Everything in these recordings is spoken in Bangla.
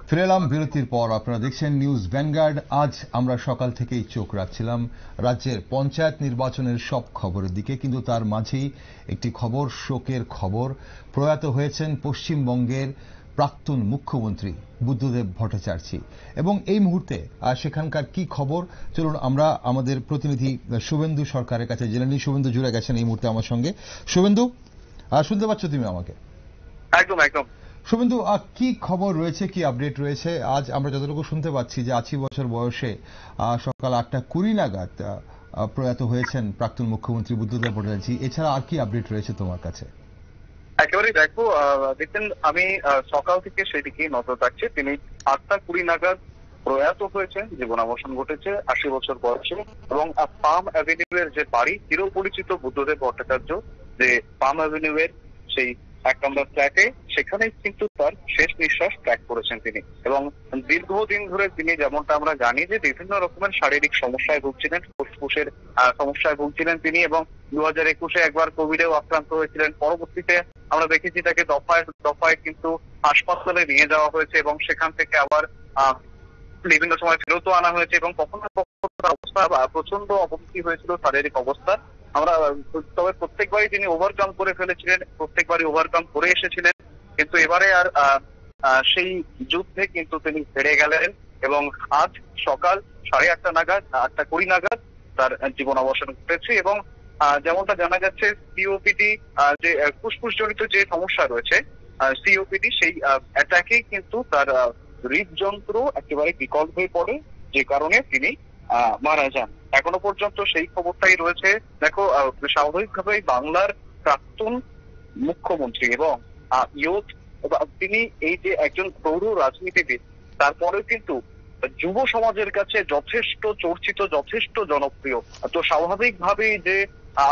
ফিরে এলাম বিরতির পর। আপনারা দেখছেন নিউজ ভ্যানগার্ড। আজ আমরা সকাল থেকেই চোখ রাখছিলাম রাজ্যের পঞ্চায়েত নির্বাচনের সব খবরের দিকে, কিন্তু তার মাঝেই একটি খবর, শোকের খবর। প্রয়াত হয়েছেন পশ্চিমবঙ্গের প্রাক্তন মুখ্যমন্ত্রী বুদ্ধদেব ভট্টাচার্য, এবং এই মুহূর্তে সেখানকার কি খবর চলুন আমরা আমাদের প্রতিনিধি শুভেন্দু সরকারের কাছে জেনে নিই। শুভেন্দু জুড়ে গেছেন এই মুহূর্তে আমার সঙ্গে। শুভেন্দু, শুনতে পাচ্ছ তুমি আমাকে? একদম একদম। শুভেন্দু, কি খবর রয়েছে, কি আপডেট রয়েছে? আজ আমরা যতটুকু শুনতে পাচ্ছি যে 80 বছর বয়সে সকাল 8:20 নাগাদ প্রয়াত হয়েছেন প্রাক্তন মুখ্যমন্ত্রী বুদ্ধদেব ভট্টাচার্য। এছাড়া আর কি আপডেট রয়েছে তোমার কাছে? একেবারে দেখো, দেখছেন আমি সকাল থেকে সেদিকেই নজর রাখছি। তিনি 8:20 নাগাদ প্রয়াত হয়েছেন, জীবনাবসান ঘটেছে 80 বছর বয়সে। এবং পাম অ্যাভিনিউ এর যে বাড়ি, চিরপরিচিত বুদ্ধদেব ভট্টাচার্য যে পাম অ্যাভিনিউ এর সেই 1 নম্বর ফ্ল্যাটে, সেখানেই কিন্তু তার শেষ নিঃশ্বাস ত্যাগ করেছেন তিনি। এবং দীর্ঘদিন ধরে তিনি, যেমনটা আমরা জানি, যে বিভিন্ন রকমের শারীরিক সমস্যায় ভুগছিলেন, ফুসফুসের সমস্যায় ভুগছিলেন তিনি। এবং 2021-এ একবার কোভিডেও আক্রান্ত হয়েছিলেন। পরবর্তীতে আমরা দেখেছি তাকে দফায় দফায় কিন্তু হাসপাতালে নিয়ে যাওয়া হয়েছে, এবং সেখান থেকে আবার বিভিন্ন সময় ফেরতও আনা হয়েছে। এবং কখনো কখনো তার অবস্থা প্রচন্ড অবনতি হয়েছিল, শারীরিক অবস্থা। আমরা তবে প্রত্যেকবারই তিনি ওভারকাম করে ফেলেছিলেন, প্রত্যেকবারই ওভারকাম করে এসেছিলেন। কিন্তু এবারে আর সেই যুদ্ধে কিন্তু তিনি হেরে গেলেন। এবং আজ সকাল 8:30 নাগাদ, 8:20 নাগাদ তার জীবন অবসান ঘটেছে। এবং যেমনটা জানা যাচ্ছে, সিওপিডি যে ফুসফুস জনিত যে সমস্যা রয়েছে, সিওপিডি, সেই অ্যাটাকেই কিন্তু তার হৃদযন্ত্র একেবারে বিকল হয়ে পড়ে, যে কারণে তিনি মারা যান। এখনো পর্যন্ত সেই খবরটাই রয়েছে। দেখো, স্বাভাবিকভাবেই বাংলার প্রাক্তন মুখ্যমন্ত্রী এবং ইয়ুথ, তিনি এই যে একজন প্রৌঢ় রাজনীতিবিদ, তারপরেও কিন্তু যুব সমাজের কাছে যথেষ্ট চর্চিত, যথেষ্ট জনপ্রিয়। তো স্বাভাবিকভাবেই যে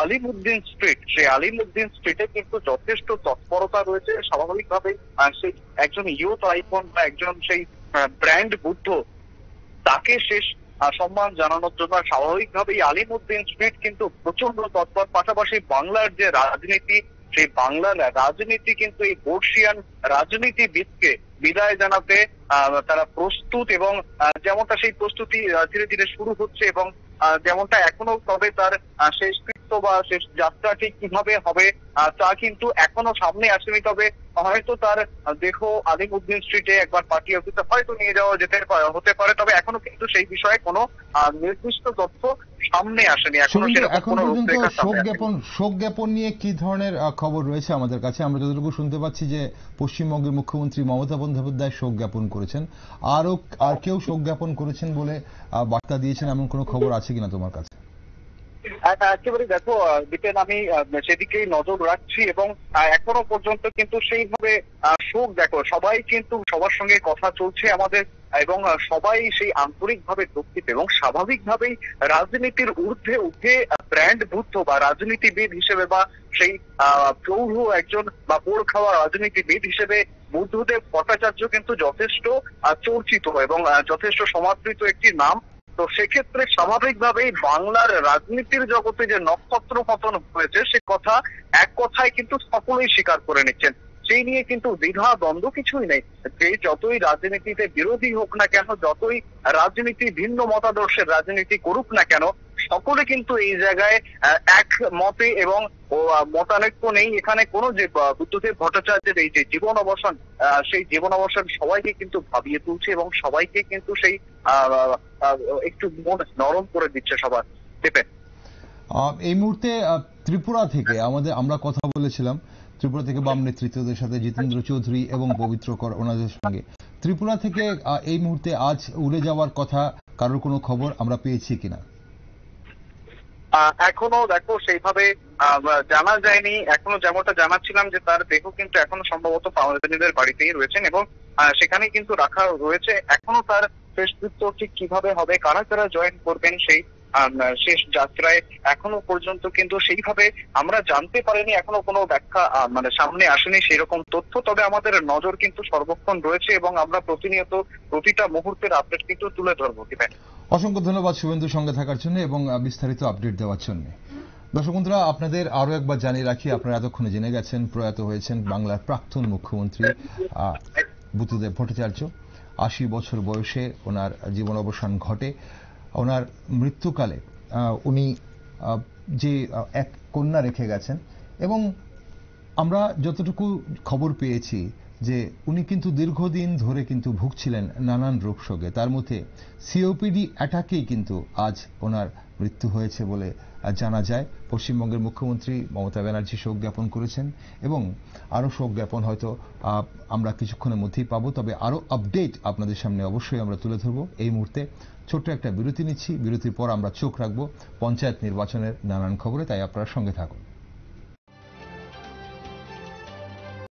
আলিমউদ্দিন স্ট্রিট, সেই আলিমউদ্দিন স্ট্রিটে কিন্তু যথেষ্ট তৎপরতা রয়েছে। স্বাভাবিকভাবেই সেই একজন ইয়ুথ আইকন বা একজন সেই ব্র্যান্ড বুদ্ধ, তাকে শেষ সম্মান জানানোর জন্য স্বাভাবিকভাবেই আলিমউদ্দিন স্ট্রিট কিন্তু প্রচন্ড তৎপর। পাশাপাশি বাংলার যে রাজনীতি, সেই বাংলার রাজনীতি কিন্তু এই বর্ষিয়ান রাজনীতিবিদকে বিদায় জানাতে তারা প্রস্তুত। এবং যেমনটা সেই প্রস্তুতি ধীরে ধীরে শুরু হচ্ছে, এবং যেমনটা এখনো, তবে তার শেষকৃত্য বা শেষ যাত্রাটি কিভাবে হবে তা কিন্তু এখনো সামনে আসেনি। তবে হয়তো তার দেহ আলিমউদ্দিন স্ট্রিটে একবার পার্টি অফিসে হয়তো নিয়ে যাওয়া হতে পারে, তবে এখনো কিন্তু সেই বিষয়ে কোনো নির্দিষ্ট তথ্য সামনে আসেনি। এখন পর্যন্ত শোক জ্ঞাপন নিয়ে কি ধরনের খবর রয়েছে আমাদের কাছে? আমরা যতটুকু শুনতে পাচ্ছি যে পশ্চিমবঙ্গের মুখ্যমন্ত্রী মমতা বন্দ্যোপাধ্যায় শোক জ্ঞাপন করেছেন, আর কেউ শোক জ্ঞাপন করেছেন বলে বার্তা দিয়েছেন, এমন কোনো খবর আছে কিনা তোমার কাছে? একেবারে দেখো, বিটেন, আমি সেদিকেই নজর রাখছি। এবং এখনো পর্যন্ত কিন্তু সেইভাবে শোক, দেখো, সবাই কিন্তু সবার সঙ্গে কথা চলছে আমাদের, এবং সবাই সেই আন্তরিকভাবে দুঃখিত। এবং স্বাভাবিকভাবেই রাজনীতির ঊর্ধ্বে উঠে ব্র্যান্ড বুদ্ধ বা রাজনীতিবিদ হিসেবে, বা সেই প্রৌঢ় একজন বা পোড় খাওয়া রাজনীতিবিদ হিসেবে বুদ্ধদেব ভট্টাচার্য কিন্তু যথেষ্ট চর্চিত এবং যথেষ্ট সমাদৃত একটি নাম। তো সেক্ষেত্রে স্বাভাবিকভাবেই বাংলার রাজনীতির জগতে যে নক্ষত্র পতন হয়েছে, সে কথা এক কথায় কিন্তু সকলেই স্বীকার করে নিচ্ছেন। সেই নিয়ে কিন্তু দ্বিধা দ্বন্দ্ব কিছুই নেই। যে যতই রাজনীতিতে বিরোধী হোক না কেন, যতই রাজনীতি ভিন্ন মতাদর্শের রাজনীতি করুক না কেন, সকলে কিন্তু এই জায়গায় এক মতে এবং মতানৈক্য নেই। এখানে কোনো যে বুদ্ধদেব ভট্টাচার্যের এই যে জীবন অবসান, সেই জীবন অবসান সবাইকে কিন্তু ভাবিয়ে তুলছে, এবং সবাইকে কিন্তু সেই একটু মন নরম করে দিচ্ছে সবার। এই মুহূর্তে ত্রিপুরা থেকে আমরা কথা বলেছিলাম, ত্রিপুরা থেকে বাম নেতৃত্বদের সাথে, জিতেন্দ্র চৌধুরী এবং পবিত্র কর, ওনাদের সঙ্গে। ত্রিপুরা থেকে এই মুহূর্তে আজ উড়ে যাওয়ার কথা কারোর কোনো খবর আমরা পেয়েছি কিনা? এখনো দেখো সেইভাবে জানা যায়নি। এখনো যেমনটা জানাচ্ছিলাম যে তার দেহ কিন্তু এখনো সম্ভবত পাওয়াদের বাড়িতেই রয়েছেন, এবং সেখানেই কিন্তু রাখা রয়েছে। এখনো তার শেষকৃত্য ঠিক কিভাবে হবে, কারা কারা জয়েন করবেন সেই শেষ যাত্রায়, এখনো পর্যন্ত কিন্তু সেইভাবে আমরা জানতে পারিনি। এখনো কোনো ব্যাখ্যা সামনে আসেনি সেরকম তথ্য। তবে আমাদের নজর কিন্তু সর্বক্ষণ রয়েছে, এবং আমরা প্রতিনিয়ত প্রতিটা মুহূর্তের আপডেট কিন্তু তুলে ধরবো। অসংখ্য ধন্যবাদ শুভেন্দুর সঙ্গে থাকার জন্য এবং বিস্তারিত আপডেট দেওয়ার জন্য। দর্শক বন্ধুরা, আপনাদের আরো একবার জানিয়ে রাখি, আপনারা এতক্ষণে জেনে গেছেন প্রয়াত হয়েছেন বাংলার প্রাক্তন মুখ্যমন্ত্রী বুদ্ধদেব ভট্টাচার্য। ৮০ বছর বয়সে ওনার জীবন অবসান ঘটে। ওনার মৃত্যুকালে উনি যে এক কন্যা রেখে গেছেন, এবং আমরা যতটুকু খবর পেয়েছি যে উনি কিন্তু দীর্ঘদিন ধরে কিন্তু ভুগছিলেন নানান রোগশোকে। তার মধ্যে সিওপিডি অ্যাটাকেই কিন্তু আজ ওনার মৃত্যু হয়েছে বলে জানা যায়। পশ্চিমবঙ্গের মুখ্যমন্ত্রী মমতা ব্যানার্জি শোক জ্ঞাপন করেছেন, এবং আরও শোক জ্ঞাপন হয়তো আমরা কিছুক্ষণের মধ্যেই পাবো। তবে আরও আপডেট আপনাদের সামনে অবশ্যই আমরা তুলে ধরবো। এই মুহূর্তে ছোট্ট একটা বিরতি নিচ্ছি। বিরতির পর আমরা চোখ রাখবো পঞ্চায়েত নির্বাচনের নানান খবরে, তাই আপনারা সঙ্গে থাকুন।